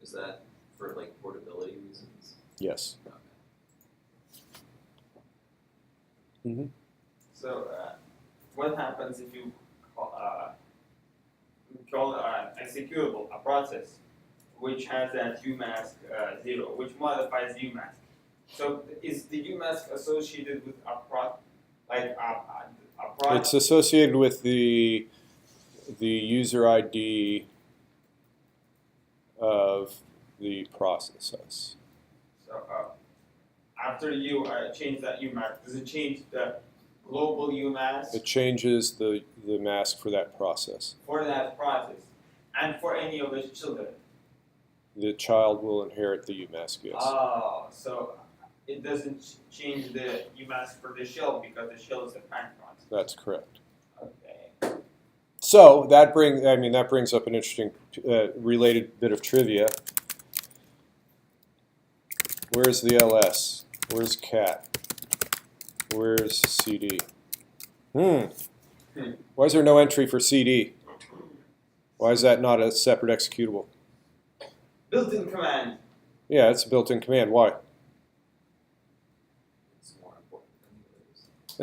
Is that for like portability reasons? Yes. Mm-hmm. So what happens if you call executable a process which has that UMask 0, which modifies UMask? So is the UMask associated with a It's associated with the user ID of the process. So after you change that UMask, does it change the global UMask It changes the mask for that process. for that process and for any of its children? The child will inherit the UMask, yes. Oh, so it doesn't change the UMask for the shell because the shell is the parent process. That's correct. Okay. So that brings up an interesting related bit of trivia. Where's the ls? Where's cat? Where's CD? Why is there no entry for CD? Why is that not a separate executable? Built-in command. Yeah, it's a built-in command. Why? It's more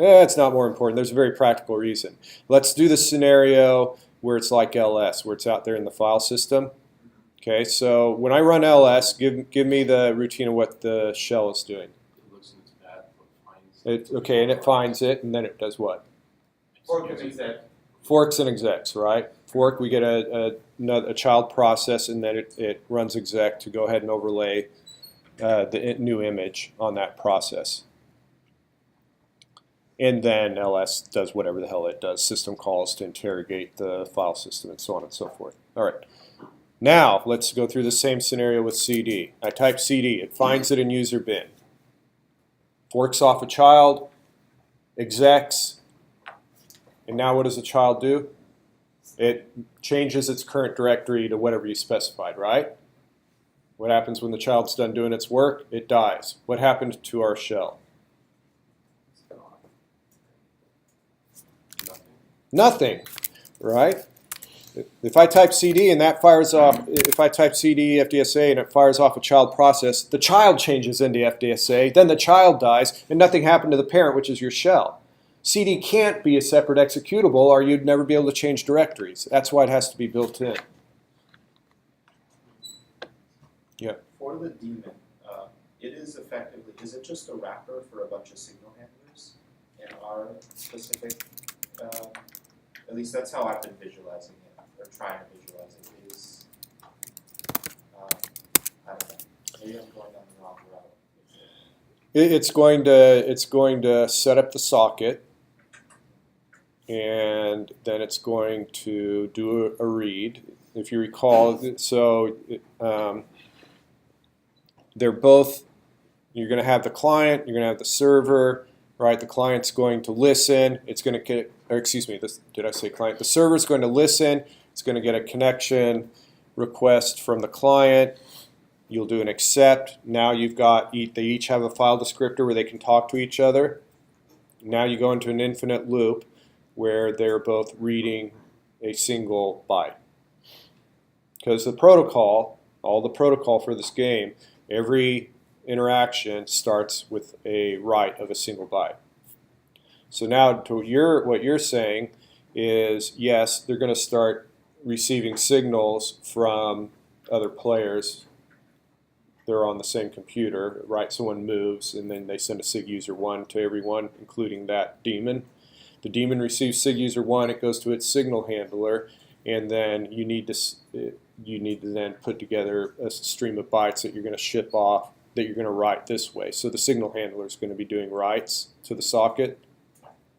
It's not more important. There's a very practical reason. Let's do the scenario where it's like ls, where it's out there in the file system. Okay, so when I run ls, give me the routine of what the shell is doing. It looks in its path, finds. Okay, and it finds it, and then it does what? Fork and exec. Forks and execs, right? Fork, we get a child process, and then it runs exec to go ahead and overlay the new image on that process. And then ls does whatever the hell it does, system calls to interrogate the file system and so on and so forth. All right. Now, let's go through the same scenario with CD. I type CD. It finds it in user bin. Forks off a child, execs, and now what does the child do? It changes its current directory to whatever you specified, right? What happens when the child's done doing its work? It dies. What happened to our shell? Nothing, right? If I type CD and that fires off, if I type CD FDSA and it fires off a child process, the child changes into FDSA, then the child dies, and nothing happened to the parent, which is your shell. CD can't be a separate executable, or you'd never be able to change directories. That's why it has to be built in. Yeah. For the daemon, it is effectively, is it just a wrapper for a bunch of signal handlers in our specific, at least that's how I've been visualizing it, or trying to visualize it, is, I don't know, maybe I'm going down the wrong route. It's going to set up the socket, and then it's going to do a read. If you recall, so they're both. You're going to have the client. You're going to have the server. Right. The client's going to listen. It's going to get. Or excuse me. Did I say client? The server's going to listen. It's going to get a connection request from the client. You'll do an accept. Now you've got, they each have a file descriptor where they can talk to each other. Now you go into an infinite loop where they're both reading a single byte. Because the protocol, all the protocol for this game, every interaction starts with a write of a single byte. So now to what you're saying is, yes, they're going to start receiving signals from other players. They're on the same computer, right? Someone moves, and then they send a sig user 1 to everyone, including that daemon. The daemon receives sig user 1. It goes to its signal handler, and then you need to then put together a stream of bytes that you're going to ship off, that you're going to write this way. So the signal handler is going to be doing writes to the socket.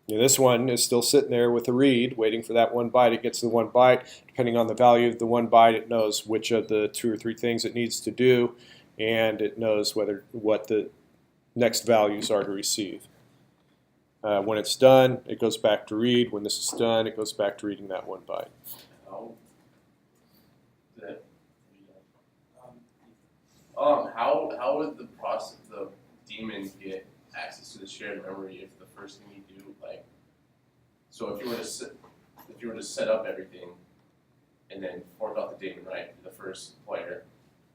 Now this one is still sitting there with a read, waiting for that 1 byte. It gets the 1 byte. Depending on the value of the 1 byte, it knows which of the 2 or 3 things it needs to do, and it knows what the next values are to receive. When it's done, it goes back to read. When this is done, it goes back to reading that 1 byte. How would the daemon get access to the shared memory if the first thing you do, like, so if you were to set up everything and then fork out the daemon, right, for the first player,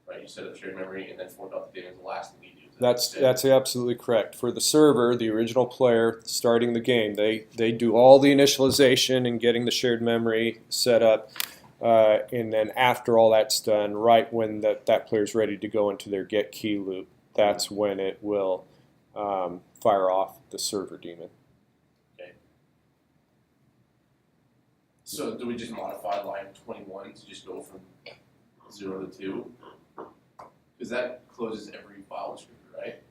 right, you set up shared memory and then fork out the daemon, the last thing you do. That's absolutely correct. For the server, the original player starting the game, they do all the initialization and getting the shared memory set up, and then after all that's done, right when that player's ready to go into their get key loop, that's when it will fire off the server daemon. Okay. So do we just modify line 21 to just go from 0 to 2? Because that closes every file descriptor, right?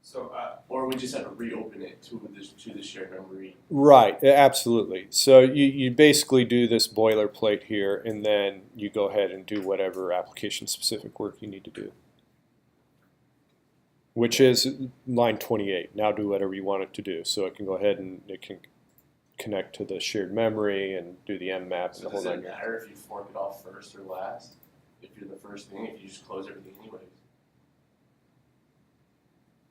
So, or we just have to reopen it to the shared memory. Right, absolutely. So you basically do this boilerplate here, and then you go ahead and do whatever application-specific work you need to do, which is line 28. Now do whatever you want it to do. So it can go ahead and it can connect to the shared memory and do the mmap. So does it matter if you fork it off first or last? If you're the first thing, if you just close everything anyways?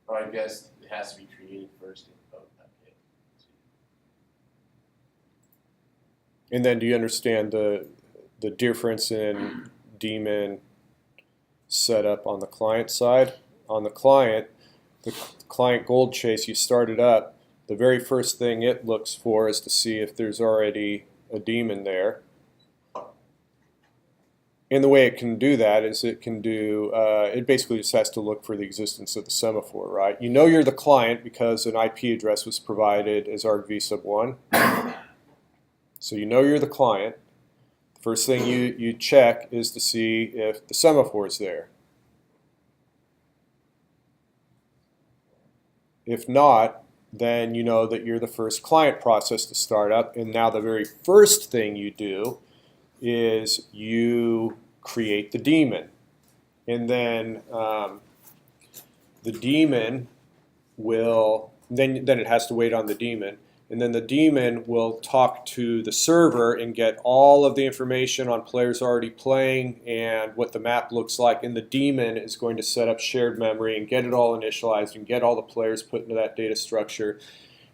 Or I guess it has to be created first. Okay. And then do you understand the difference in daemon setup on the client side? On the client, the client gold chase, you start it up, the very first thing it looks for is to see if there's already a daemon there. And the way it can do that is it can do, it basically just has to look for the existence of the semaphore, right? You know you're the client because an IP address was provided as argv sub 1. So you know you're the client. The first thing you check is to see if the semaphore is there. If not, then you know that you're the first client process to start up, and now the very first thing you do is you create the daemon. And then the daemon will, then it has to wait on the daemon, and then the daemon will talk to the server and get all of the information on players already playing and what the map looks like, and the daemon is going to set up shared memory and get it all initialized and get all the players put into that data structure,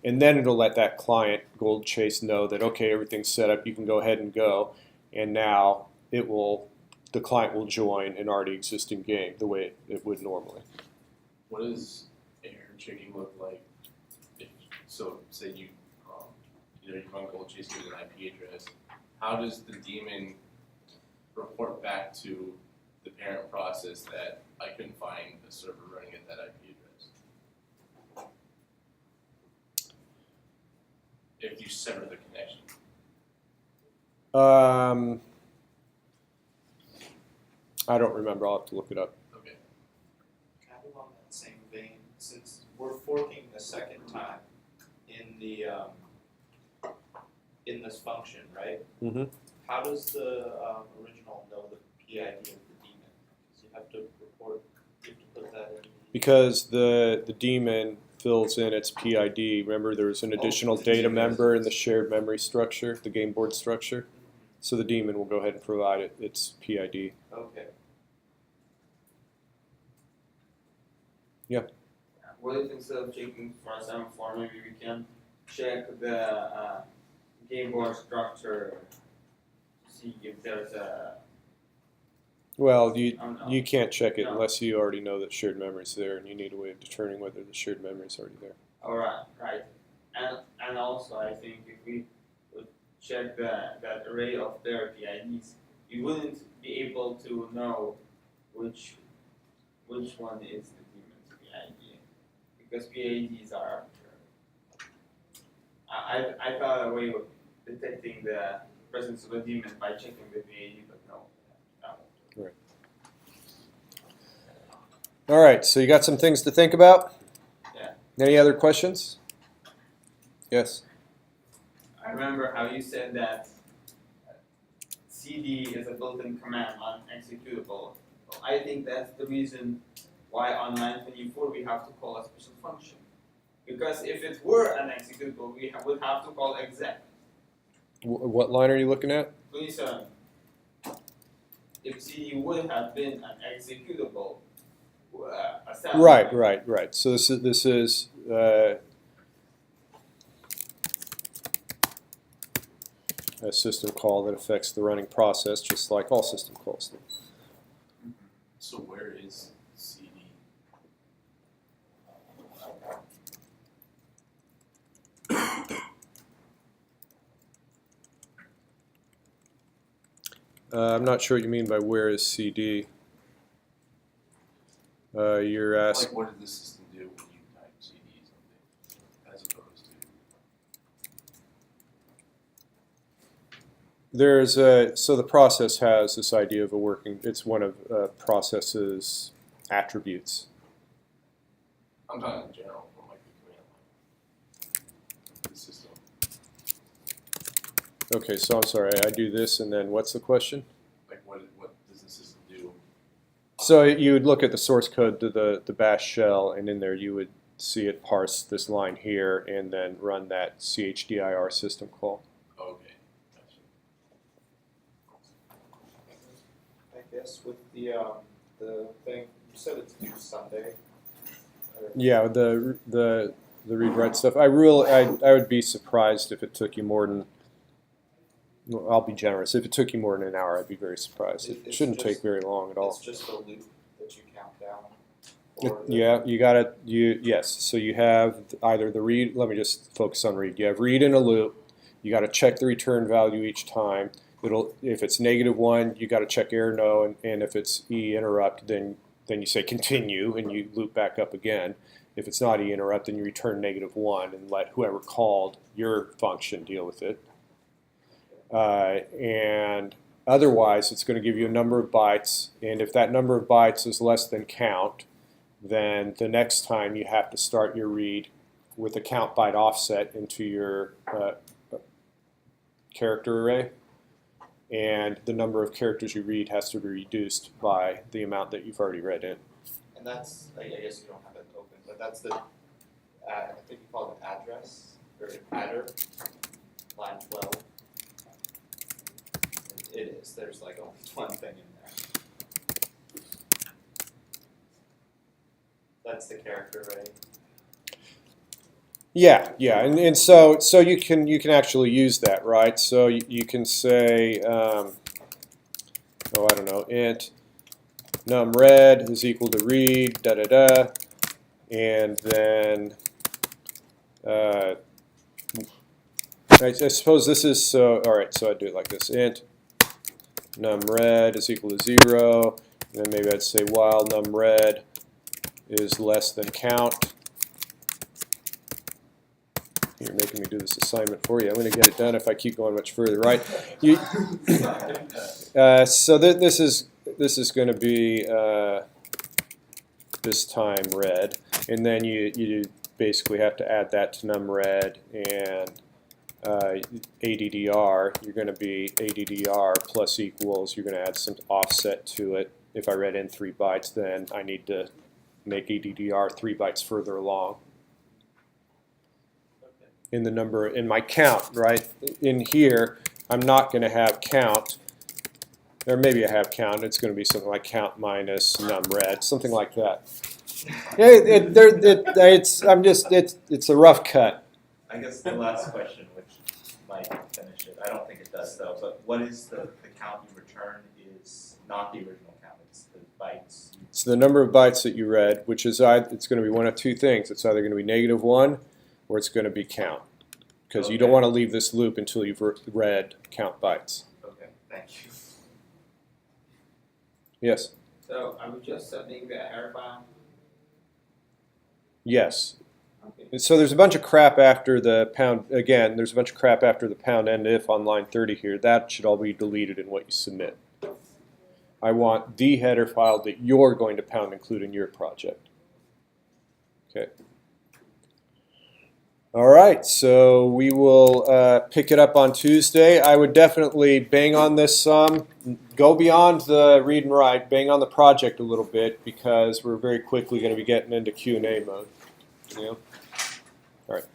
and then it'll let that client gold chase know that okay, everything's set up, you can go ahead and go, and now the client will join an already existing game the way it would normally. What does error checking look like? So say you run gold chase with an IP address. How does the daemon report back to the parent process that I couldn't find a server running at that IP address? If you sever the connection. I don't remember. I'll have to look it up. Okay. Kind of on that same vein, since we're forking the second time in the in this function, right? Mm-hmm. How does the original know the PID of the daemon? Because you have to report, you have to put that in. Because the daemon fills in its PID. Remember, there was an additional data member in the shared memory structure, the game board structure. So the daemon will go ahead and provide its PID. Okay. Yeah. What if instead of checking for a semaphore, maybe we can check the game board structure to see if there's a. Well, Oh, no. you can't check it No. unless you already know that shared memory is there, and you need a way of determining whether the shared memory is already there. All right, right, and also I think if we would check that array of their PIDs, we wouldn't be able to know which one is the daemon's PID, because PIDs are arbitrary. I thought a way of detecting the presence of a daemon by checking the PID, but no. Right. All right, so you got some things to think about? Yeah. Any other questions? Yes. I remember how you said that cd is a built-in command on executable. Well, I think that's the reason why on line 24 we have to call a special function. Because if it were an executable, we would have to call exec. What line are you looking at? 27. If cd would have been an executable, a sound Right. So this is a system call that affects the running process, just like all system calls do. So where is CD? I'm not sure what you mean by where is CD. You're asking. Like, what did the system do when you type CD something, as opposed to? So the process has this idea of a working. It's one of process's attributes. I'm talking in general from like the command line. The system. Okay, so I'm sorry. I do this, and then what's the question? Like, what does the system do? So you would look at the source code to the bash shell, and in there you would see it parse this line here, and then run that chdir system call. Okay, gotcha. I guess with the thing, you said it's due Sunday. Yeah, the read-write stuff. I would be surprised if it took you more than. Well, I'll be generous. If it took you more than an hour, I'd be very surprised. It It's shouldn't just- take very long at all. It's just a loop that you count down or the- Yeah, yes. So you have either the read. Let me just focus on read. You have read in a loop. You got to check the return value each time. If it's -1, you got to check error no, and if it's e interrupt, then you say continue and you loop back up again. If it's not e interrupt, then you return -1 and let whoever called your function deal with it. And otherwise, it's going to give you a number of bytes, and if that number of bytes is less than count, then the next time you have to start your read with a count byte offset into your character array, and the number of characters you read has to be reduced by the amount that you've already read in. And that's, I guess you don't have it open, but that's the, I think you call it address, or adder, line 12. It is, there's like only one thing in there. That's the character, right? Yeah, and so you can actually use that, right? So you can say, oh, I don't know, int numRead is equal to read da da da, and then I suppose this is so. All right, so I do it like this: int numRead is equal to 0, and then maybe I'd say while numRead is less than count. You're making me do this assignment for you. I'm going to get it done if I keep going much further, right? So this is going to be this time read, and then you basically have to add that to numRead and ADDR. You're going to be ADDR plus equals. You're going to add some offset to it. If I read in 3 bytes, then I need to make ADDR 3 bytes further along. In the number, in my count, right? In here, I'm not going to have count, or maybe I have count. It's going to be something like count minus numRead, something like that. It's a rough cut. I guess the last question, which might finish it, I don't think it does though, but what is the count you return is not the original count, it's the bytes. It's the number of bytes that you read, which is it's going to be one of 2 things. It's either going to be -1 or it's going to be count, because you don't want to leave this loop until you've read count bytes. Okay, thank you. Yes? So are we just submitting the error file? Yes. Okay. And so there's a bunch of crap after the pound, again, there's a bunch of crap after the pound end if on line 30 here. That should all be deleted in what you submit. I want the header file that you're going to pound include in your project. Okay. All right, so we will pick it up on Tuesday. I would definitely bang on this some. Go beyond the read and write, bang on the project a little bit, because we're very quickly going to be getting into Q&A mode. You know? All right.